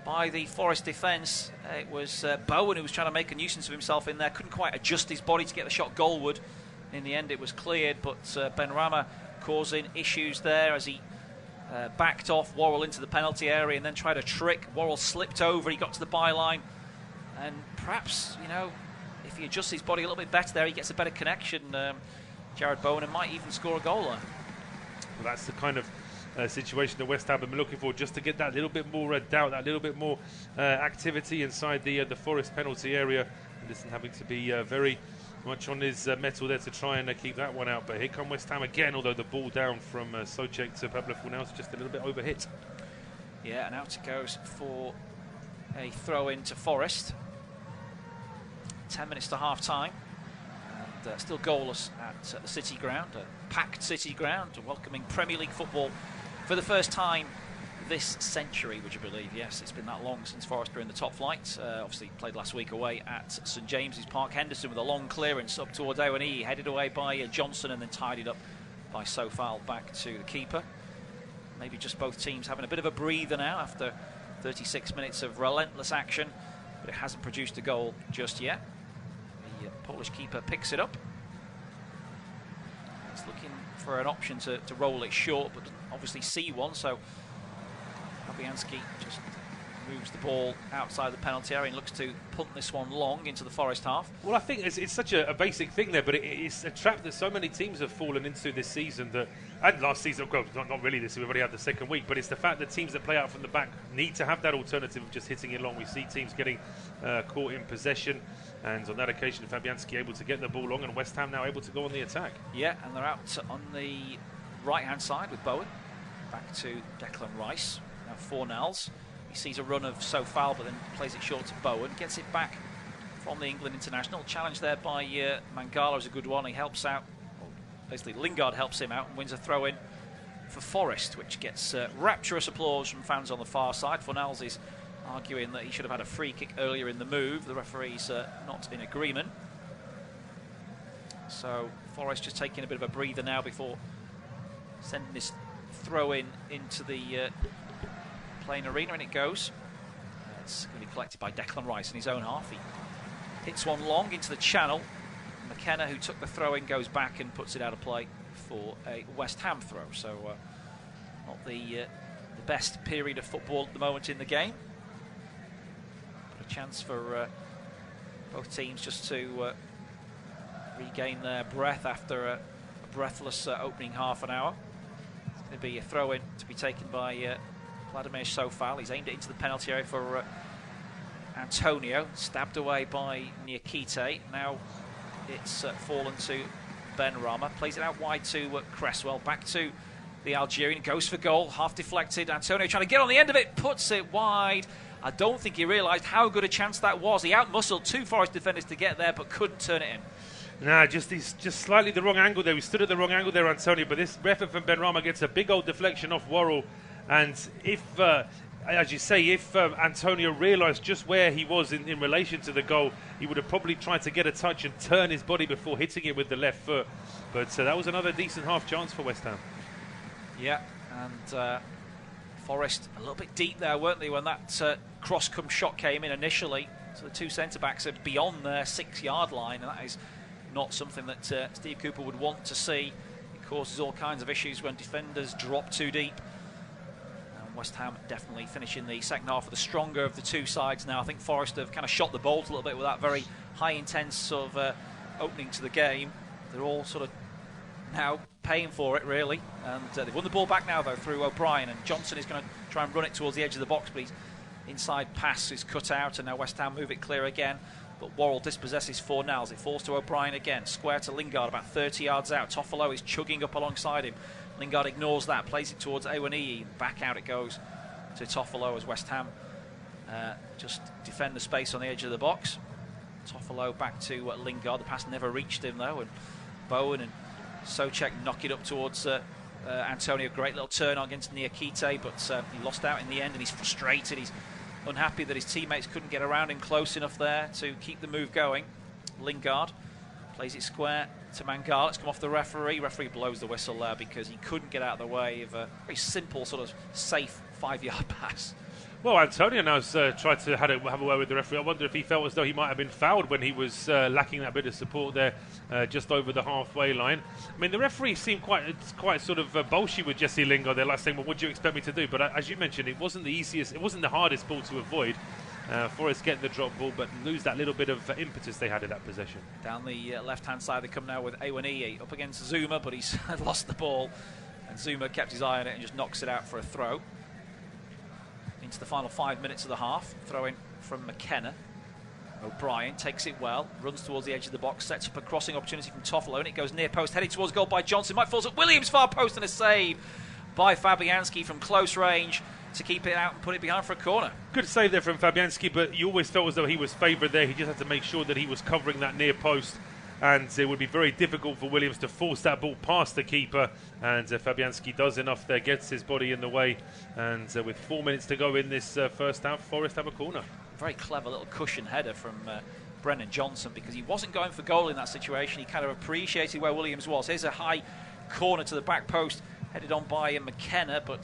by the Forest defence. It was Bowen who was trying to make a nuisance of himself in there, couldn't quite adjust his body to get the shot goalward. In the end it was cleared, but Benrahma causing issues there as he backed off Worrell into the penalty area and then tried a trick. Worrell slipped over, he got to the byline, and perhaps, if he adjusts his body a little bit better there, he gets a better connection, Jared Bowen, and might even score a goal there. Well, that's the kind of situation that West Ham have been looking for, just to get that little bit more doubt, that little bit more activity inside the Forest penalty area. Henderson having to be very much on his mettle there to try and keep that one out. But here come West Ham again, although the ball down from Soucek to Pablo Fornals just a little bit overhit. Yeah, and out it goes for a throw in to Forest. 10 minutes to half time. And still goalless at the City Ground, a packed City Ground, welcoming Premier League football for the first time this century, would you believe? Yes, it's been that long since Forest were in the top flight. Obviously played last week away at St James's Park. Henderson with a long clearance up towards Awoniyi, headed away by Johnson and then tidied up by Sofal back to the keeper. Maybe just both teams having a bit of a breather now after 36 minutes of relentless action, but it hasn't produced a goal just yet. The Polish keeper picks it up. He's looking for an option to roll it short, but doesn't obviously see one, so Fabianski just moves the ball outside the penalty area and looks to punt this one long into the Forest half. Well, I think it's such a basic thing there, but it's a trap that so many teams have fallen into this season, and last season, well, not really this season, we've already had the second week, but it's the fact that teams that play out from the back need to have that alternative of just hitting it long. We see teams getting caught in possession, and on that occasion Fabianski able to get the ball long, and West Ham now able to go on the attack. Yeah, and they're out on the right-hand side with Bowen. Back to Declan Rice. Now Fornals. He sees a run of Sofal, but then plays it short to Bowen. Gets it back from the England international. Challenge there by Mangala is a good one. He helps out. Well, basically, Lingard helps him out and wins a throw-in for Forest, which gets rapturous applause from fans on the far side. Fornals is arguing that he should have had a free kick earlier in the move. The referee's not in agreement. So Forest just taking a bit of a breather now before sending this throw-in into the playing arena, and it goes. It's going to be collected by Declan Rice in his own half. He hits one long into the channel. McKenna, who took the throw-in, goes back and puts it out of play for a West Ham throw. So not the best period of football at the moment in the game. But a chance for both teams just to regain their breath after a breathless opening half an hour. It's going to be a throw-in to be taken by Vladimir Sofal. He's aimed it into the penalty area for Antonio, stabbed away by Niakite. Now it's fallen to Benrahma, plays it out wide to Cresswell, back to the Algerian, goes for goal, half deflected. Antonio trying to get on the end of it, puts it wide. I don't think he realised how good a chance that was. He out-muscled two Forest defenders to get there, but couldn't turn it in. Nah, just slightly the wrong angle there. We stood at the wrong angle there, Antonio, but this effort from Benrahma gets a big old deflection off Worrell. And if, as you say, if Antonio realised just where he was in relation to the goal, he would have probably tried to get a touch and turn his body before hitting it with the left foot. But that was another decent half chance for West Ham. Yeah, and Forest a little bit deep there, weren't they, when that cross-come shot came in initially. So the two centre-backs are beyond their 6-yard line, and that is not something that Steve Cooper would want to see. It causes all kinds of issues when defenders drop too deep. West Ham definitely finishing the second half of the stronger of the two sides now. I think Forest have kind of shot the bolt a little bit with that very high intense sort of opening to the game. They're all sort of now paying for it, really. And they've won the ball back now, though, through O'Brien. And Johnson is going to try and run it towards the edge of the box, but his inside pass is cut out, and now West Ham move it clear again. but Worrell dispossesses Fornals. It falls to O'Brien again. Square to Lingard, about 30 yards out. Toffolo is chugging up alongside him. Lingard ignores that, plays it towards Awoniyi. Back out it goes to Toffolo as West Ham just defend the space on the edge of the box. Toffolo back to Lingard. The pass never reached him though, and Bowen and Souček knock it up towards Antonio. Great little turn on against Niakite, but he lost out in the end, and he's frustrated. He's unhappy that his teammates couldn't get around him close enough there to keep the move going. Lingard plays it square to Mangala. It's come off the referee. Referee blows the whistle there because he couldn't get out of the way of a very simple, sort of safe 5-yard pass. Well, Antonio now's tried to have a word with the referee. I wonder if he felt as though he might have been fouled when he was lacking that bit of support there, just over the halfway line. I mean, the referee seemed quite sort of bolshy with Jesse Lingard there, like saying, "Well, what do you expect me to do?" But as you mentioned, it wasn't the easiest, it wasn't the hardest ball to avoid. Forest getting the drop ball, but lose that little bit of impetus they had in that possession. Down the left-hand side, they come now with Awoniyi up against Zuma, but he's lost the ball, and Zuma kept his eye on it and just knocks it out for a throw. Into the final 5 minutes of the half, throw-in from McKenna. O'Brien takes it well, runs towards the edge of the box, sets up a crossing opportunity from Toffolo, and it goes near post, heading towards goal by Johnson. Might falls at Williams, far post, and a save by Fabianski from close range to keep it out and put it behind for a corner. Good save there from Fabianski, but you always felt as though he was favoured there. He just had to make sure that he was covering that near post, and it would be very difficult for Williams to force that ball past the keeper, and Fabianski does enough there, gets his body in the way, and with 4 minutes to go in this first half, Forest have a corner. Very clever little cushion header from Brennan Johnson, because he wasn't going for goal in that situation. He kind of appreciated where Williams was. Here's a high corner to the back post, headed on by McKenna, but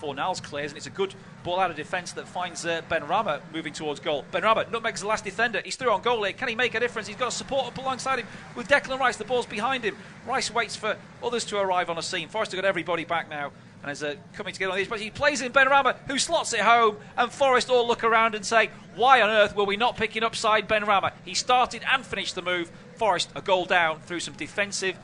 Fornals clears, and it's a good ball out of defence that finds Benrahma moving towards goal. Benrahma nutmegs the last defender. He's through on goal here. Can he make a difference? He's got a support up alongside him with Declan Rice. The ball's behind him. Rice waits for others to arrive on a scene. Forest have got everybody back now, and is coming together on the edge. But he plays in Benrahma, who slots it home, and Forest all look around and say, why on earth were we not picking up side Benrahma? He started and finished the move. Forest a goal down through some defensive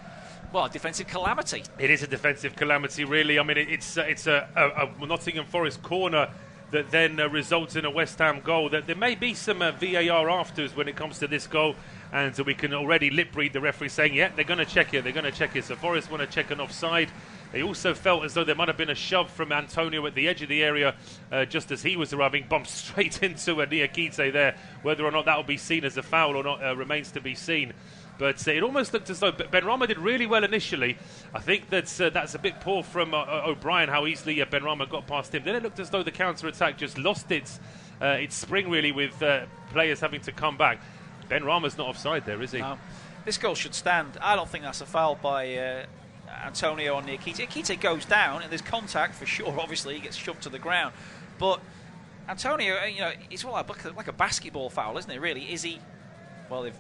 calamity. It is a defensive calamity, really. I mean, it's a Nottingham Forest corner that then results in a West Ham goal. That there may be some VAR afters when it comes to this goal, and we can already lip read the referee saying, yeah, they're going to check it. They're going to check it. So Forest want to check an offside. They also felt as though there might have been a shove from Antonio at the edge of the area just as he was arriving, bumped straight into Niakite there. Whether or not that will be seen as a foul or not remains to be seen. But it almost looked as though Benrahma did really well initially. I think that's a bit poor from O'Brien, how easily Benrahma got past him. Then it looked as though the counter-attack just lost its spring, really, with players having to come back. Benrahma's not offside there, is he? No. This goal should stand. I don't think that's a foul by Antonio on Niakite. Niakite goes down, and there's contact for sure. Obviously, he gets shoved to the ground. But Antonio, it's all like a basketball foul, isn't it, really? Is he... Well,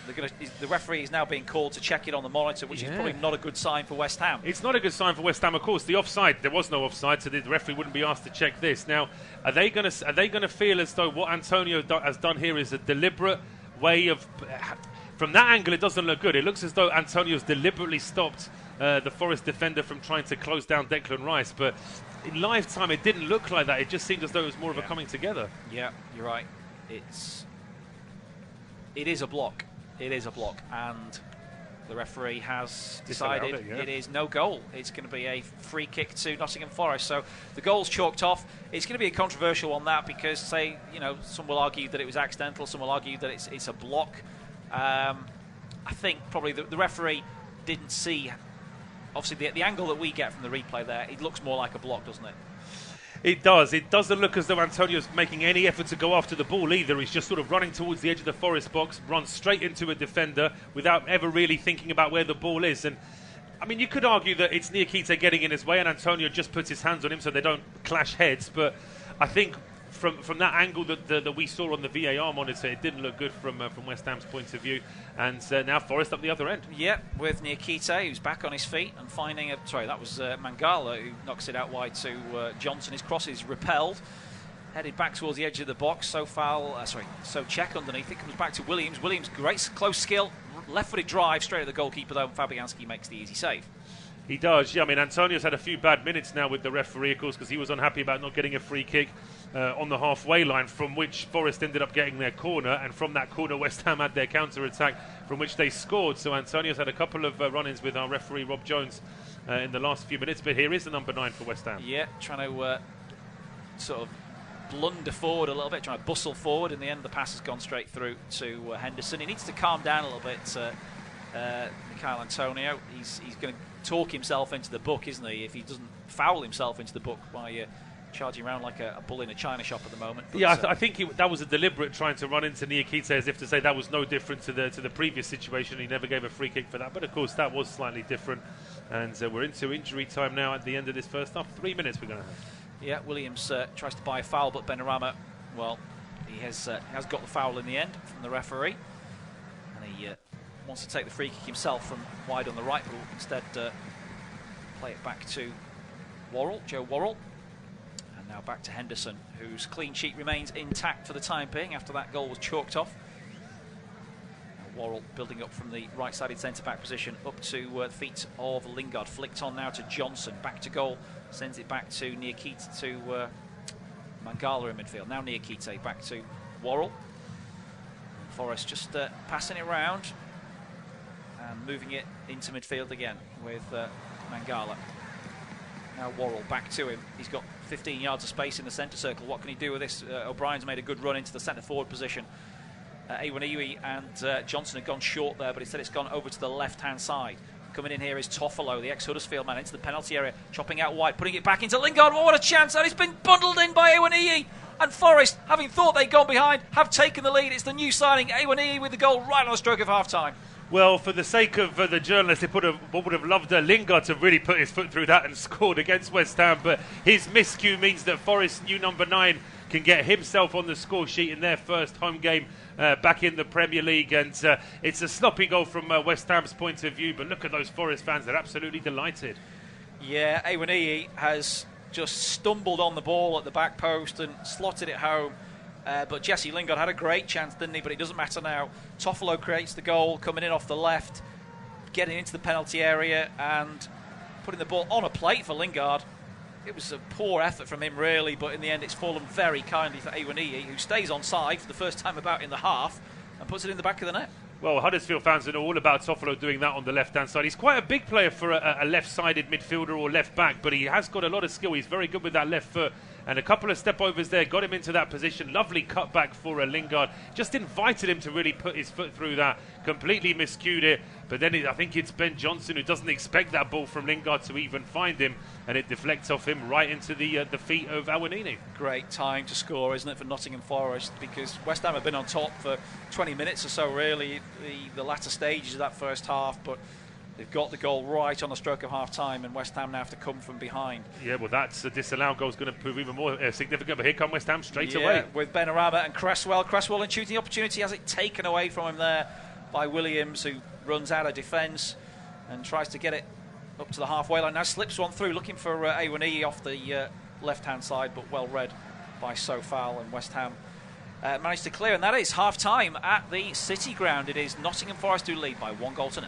the referee is now being called to check it on the monitor, which is probably not a good sign for West Ham. It's not a good sign for West Ham, of course. The offside, there was no offside, so the referee wouldn't be asked to check this. Now, are they going to feel as though what Antonio has done here is a deliberate way of... From that angle, it doesn't look good. It looks as though Antonio's deliberately stopped the Forest defender from trying to close down Declan Rice, but in live time, it didn't look like that. It just seemed as though it was more of a coming together. Yeah, you're right. It is a block. It is a block, and the referee has decided it is no goal. It's going to be a free kick to Nottingham Forest. So the goal's chalked off. It's going to be a controversial one, that, because some will argue that it was accidental, some will argue that it's a block. I think probably the referee didn't see. Obviously, the angle that we get from the replay there, it looks more like a block, doesn't it? It does. It doesn't look as though Antonio's making any effort to go after the ball either. He's just sort of running towards the edge of the Forest box, runs straight into a defender without ever really thinking about where the ball is. And I mean, you could argue that it's Niakite getting in his way and Antonio just puts his hands on him so they don't clash heads. But I think from that angle that we saw on the VAR monitor, it didn't look good from West Ham's point of view. And now Forest up the other end. Yep, with Niakite, who's back on his feet and finding that was Mangala who knocks it out wide to Johnson. His cross is repelled, headed back towards the edge of the box. Souček underneath. It comes back to Williams. Williams, great close skill, left-footed drive straight at the goalkeeper though, and Fabianski makes the easy save. He does, yeah. I mean, Antonio's had a few bad minutes now with the referee, of course, because he was unhappy about not getting a free kick on the halfway line, from which Forest ended up getting their corner, and from that corner West Ham had their counter-attack, from which they scored. So Antonio's had a couple of run-ins with our referee Rob Jones in the last few minutes, but here is the number 9 for West Ham. Yeah, trying to sort of blunder forward a little bit, trying to bustle forward. In the end, the pass has gone straight through to Henderson. He needs to calm down a little bit, Michail Antonio. He's going to talk himself into the book, isn't he, if he doesn't foul himself into the book by charging around like a bull in a china shop at the moment. But yeah, I think that was a deliberate trying to run into Niakite, as if to say that was no different to the previous situation. He never gave a free kick for that, but of course that was slightly different. And we're into injury time now at the end of this first half. 3 minutes we're going to have. Yeah, Williams tries to buy a foul, but Benrahma, well, he has got the foul in the end from the referee, and he wants to take the free kick himself from wide on the right, but will instead play it back to Joe Worrell. And now back to Henderson, whose clean sheet remains intact for the time being after that goal was chalked off. Now Worrell building up from the right-sided centre-back position up to the feet of Lingard. Flicked on now to Johnson, back to goal, sends it back to Niakite, to Mangala in midfield. Now Niakite back to Worrell. Forest just passing it round and moving it into midfield again with Mangala. Now Worrell back to him. He's got 15 yards of space in the centre circle. What can he do with this? O'Brien's made a good run into the centre forward position. Awoniyi and Johnson have gone short there, but instead it's gone over to the left-hand side. Coming in here is Toffolo, the ex-Huddersfield man, into the penalty area, chopping out wide, putting it back into Lingard. Oh, what a chance! And it's been bundled in by Awoniyi. And Forest, having thought they'd gone behind, have taken the lead. It's the new signing, Awoniyi, with the goal right on the stroke of half-time. Well, for the sake of the journalists, they would have loved Lingard to really put his foot through that and scored against West Ham, but his miscue means that Forest's new number 9 can get himself on the score sheet in their first home game back in the Premier League, and it's a sloppy goal from West Ham's point of view, but look at those Forest fans, they're absolutely delighted. Yeah, Awoniyi has just stumbled on the ball at the back post and slotted it home. But Jesse Lingard had a great chance, didn't he? But it doesn't matter now. Toffolo creates the goal, coming in off the left, getting into the penalty area and putting the ball on a plate for Lingard. It was a poor effort from him, really, but in the end it's fallen very kindly for Awoniyi, who stays on side for the first time about in the half and puts it in the back of the net. Well, Huddersfield fans know all about Toffolo doing that on the left-hand side. He's quite a big player for a left-sided midfielder or left-back, but he has got a lot of skill. He's very good with that left foot. And a couple of step-overs there got him into that position. Lovely cutback for Lingard. Just invited him to really put his foot through that. Completely miscued it. But then I think it's Ben Johnson who doesn't expect that ball from Lingard to even find him. And it deflects off him right into the feet of Awoniyi. Great time to score, isn't it, for Nottingham Forest? Because West Ham have been on top for 20 minutes or so, really, the latter stages of that first half. But they've got the goal right on the stroke of half-time, and West Ham now have to come from behind. Yeah, well, that's a disallowed goal is going to prove even more significant, but here come West Ham straight away. With Benrahma and Cresswell. Cresswell in shooting opportunity, has it taken away from him there by Williams, who runs out of defence and tries to get it up to the halfway line. Now slips one through, looking for Awoniyi off the left-hand side, but well read by Sofal, and West Ham managed to clear. And that is half-time at the City Ground. It is Nottingham Forest who lead by 1-0.